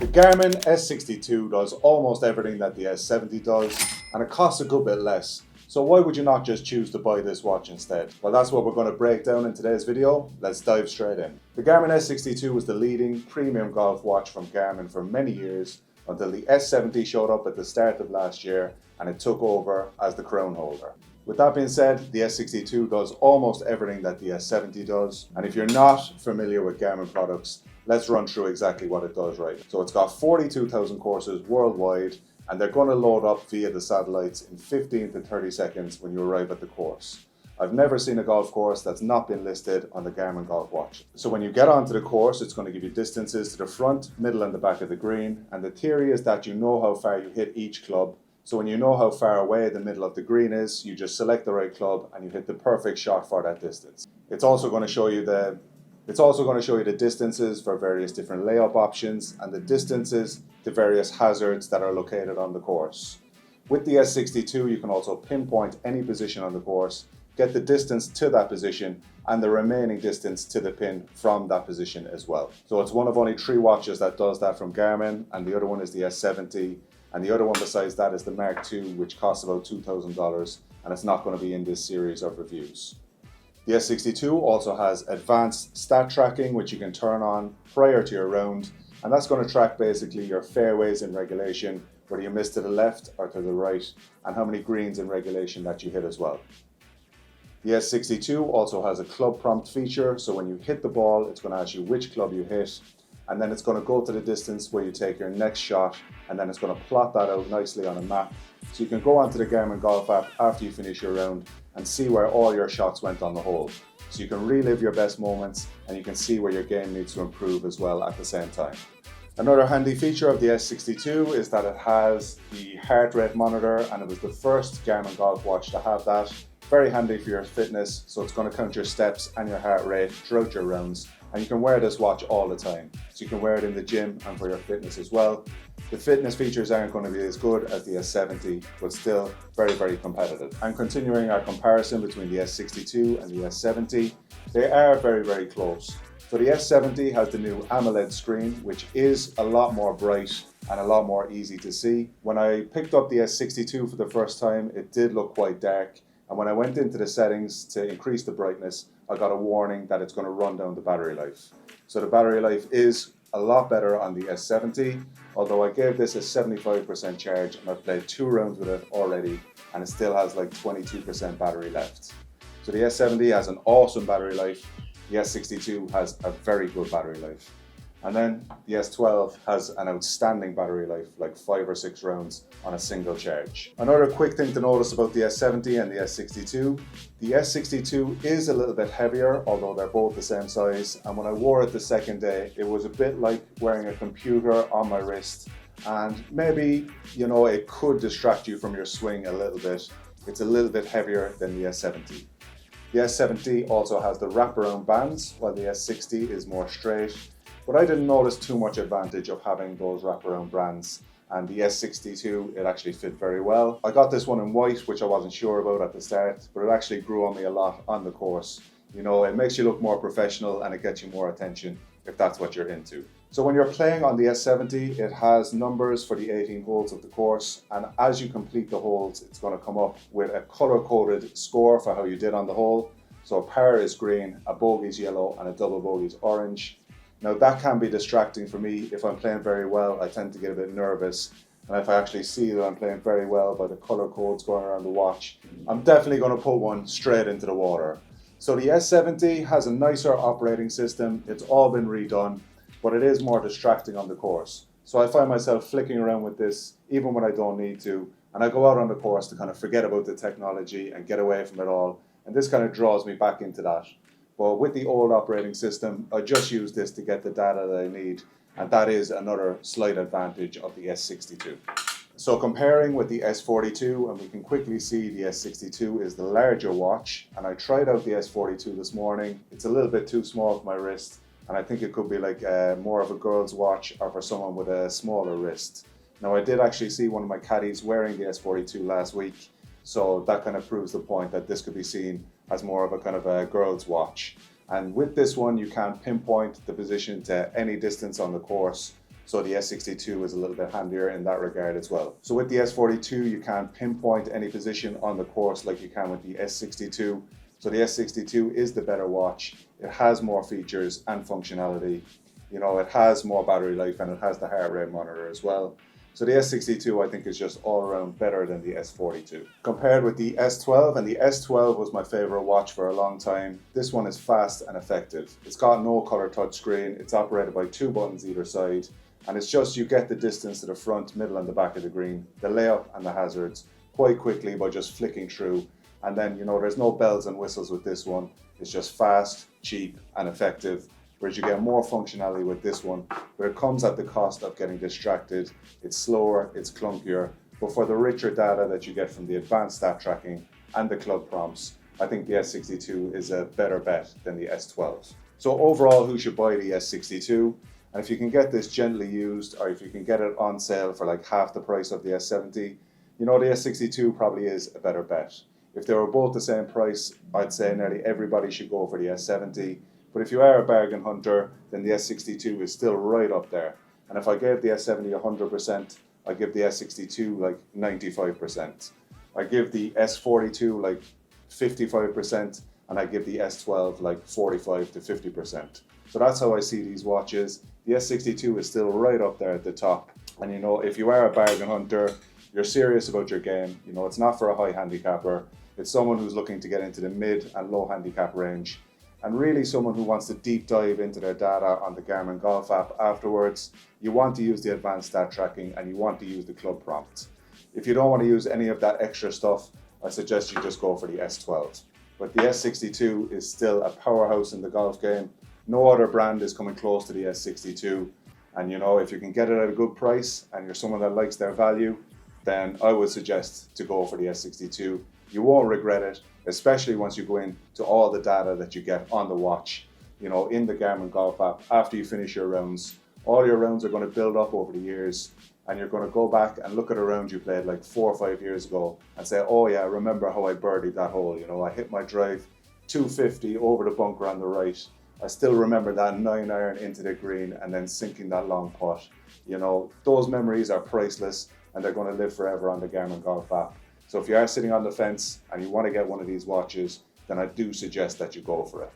The Garmin S62 does almost everything that the S70 does, and it costs a good bit less. So why would you not just choose to buy this watch instead? Well, that's what we're going to break down in today's video. Let's dive straight in. The Garmin S62 was the leading premium golf watch from Garmin for many years until the S70 showed up at the start of last year and it took over as the crown holder. With that being said, the S62 does almost everything that the S70 does, and if you're not familiar with Garmin products, let's run through exactly what it does right. So it's got 42,000 courses worldwide, and they're going to load up via the satellites in 15 to 30 seconds when you arrive at the course. I've never seen a golf course that's not been listed on the Garmin Golf Watch. So when you get onto the course, it's going to give you distances to the front, middle and the back of the green, and the theory is that you know how far you hit each club. So when you know how far away the middle of the green is, you just select the right club and you hit the perfect shot for that distance. It's also going to show you the distances for various different layup options and the distances to various hazards that are located on the course. With the S62, you can also pinpoint any position on the course, get the distance to that position and the remaining distance to the pin from that position as well. So it's one of only 3 watches that does that from Garmin, and the other one is the S70. And the other one besides that is the Mark II, which costs about $2,000, and it's not going to be in this series of reviews. The S62 also has advanced stat tracking, which you can turn on prior to your round, and that's going to track basically your fairways in regulation, whether you miss to the left or to the right, and how many greens in regulation that you hit as well. The S62 also has a club prompt feature, so when you hit the ball, it's going to ask you which club you hit, and then it's going to go to the distance where you take your next shot, and then it's going to plot that out nicely on a map. So you can go onto the Garmin Golf app after you finish your round and see where all your shots went on the hole. So you can relive your best moments and you can see where your game needs to improve as well at the same time. Another handy feature of the S62 is that it has the heart rate monitor, and it was the first Garmin Golf watch to have that. Very handy for your fitness, so it's going to count your steps and your heart rate throughout your rounds, and you can wear this watch all the time. So you can wear it in the gym and for your fitness as well. The fitness features aren't going to be as good as the S70, but still very, very competitive. And continuing our comparison between the S62 and the S70, they are very, very close. So the S70 has the new AMOLED screen, which is a lot more bright and a lot more easy to see. When I picked up the S62 for the first time, it did look quite dark. And when I went into the settings to increase the brightness, I got a warning that it's going to run down the battery life. So the battery life is a lot better on the S70, although I gave this a 75% charge and I've played 2 rounds with it already, and it still has like 22% battery left. So the S70 has an awesome battery life. The S62 has a very good battery life. And then the S12 has an outstanding battery life, like 5 or 6 rounds on a single charge. Another quick thing to notice about the S70 and the S62, the S62 is a little bit heavier, although they're both the same size. And when I wore it the second day, it was a bit like wearing a computer on my wrist. And maybe, it could distract you from your swing a little bit. It's a little bit heavier than the S70. The S70 also has the wraparound bands, while the S60 is more straight. But I didn't notice too much advantage of having those wraparound bands, and the S62, it actually fit very well. I got this one in white, which I wasn't sure about at the start, but it actually grew on me a lot on the course. It makes you look more professional and it gets you more attention if that's what you're into. So when you're playing on the S70, it has numbers for the 18 holes of the course, and as you complete the holes, it's going to come up with a color-coded score for how you did on the hole. So a par is green, a bogey is yellow, and a double bogey is orange. Now that can be distracting for me. If I'm playing very well, I tend to get a bit nervous. And if I actually see that I'm playing very well by the color codes going around the watch, I'm definitely going to put one straight into the water. So the S70 has a nicer operating system. It's all been redone, but it is more distracting on the course. So I find myself flicking around with this even when I don't need to. And I go out on the course to kind of forget about the technology and get away from it all. And this kind of draws me back into that. But with the old operating system, I just use this to get the data that I need, and that is another slight advantage of the S62. So comparing with the S42, and we can quickly see the S62 is the larger watch, and I tried out the S42 this morning. It's a little bit too small for my wrist, and I think it could be like more of a girl's watch or for someone with a smaller wrist. Now I did actually see one of my caddies wearing the S42 last week, so that kind of proves the point that this could be seen as more of a kind of a girl's watch. And with this one, you can pinpoint the position to any distance on the course. So the S62 is a little bit handier in that regard as well. So with the S42, you can't pinpoint any position on the course like you can with the S62. So the S62 is the better watch. It has more features and functionality. You know, it has more battery life and it has the heart rate monitor as well. So the S62 I think is just all around better than the S42. Compared with the S12, and the S12 was my favorite watch for a long time. This one is fast and effective. It's got no color touchscreen. It's operated by 2 buttons either side. And it's just, you get the distance to the front, middle and the back of the green, the layup and the hazards quite quickly by just flicking through. And then, you know, there's no bells and whistles with this one. It's just fast, cheap and effective. Whereas you get more functionality with this one, but it comes at the cost of getting distracted. It's slower, it's clunkier, but for the richer data that you get from the advanced stat tracking and the club prompts, I think the S62 is a better bet than the S12. So overall, who should buy the S62? And if you can get this gently used, or if you can get it on sale for like half the price of the S70, you know, the S62 probably is a better bet. If they were both the same price, I'd say nearly everybody should go for the S70. But if you are a bargain hunter, then the S62 is still right up there. And if I gave the S70 100%, I give the S62 like 95%. I give the S42 like 55%, and I give the S12 like 45 to 50%. So that's how I see these watches. The S62 is still right up there at the top. And you know, if you are a bargain hunter, you're serious about your game, you know, it's not for a high handicapper. It's someone who's looking to get into the mid and low handicap range. And really someone who wants to deep dive into their data on the Garmin Golf app afterwards. You want to use the advanced stat tracking and you want to use the club prompts. If you don't want to use any of that extra stuff, I suggest you just go for the S12. But the S62 is still a powerhouse in the golf game. No other brand is coming close to the S62. And you know, if you can get it at a good price and you're someone that likes their value, then I would suggest to go for the S62. You won't regret it, especially once you go into all the data that you get on the watch, you know, in the Garmin Golf app after you finish your rounds. All your rounds are going to build up over the years, and you're going to go back and look at a round you played like 4 or 5 years ago and say, oh yeah, remember how I birdied that hole, you know, I hit my drive 250 over the bunker on the right. I still remember that 9-iron into the green and then sinking that long putt. You know, those memories are priceless and they're going to live forever on the Garmin Golf app. So if you are sitting on the fence and you want to get one of these watches, then I do suggest that you go for it.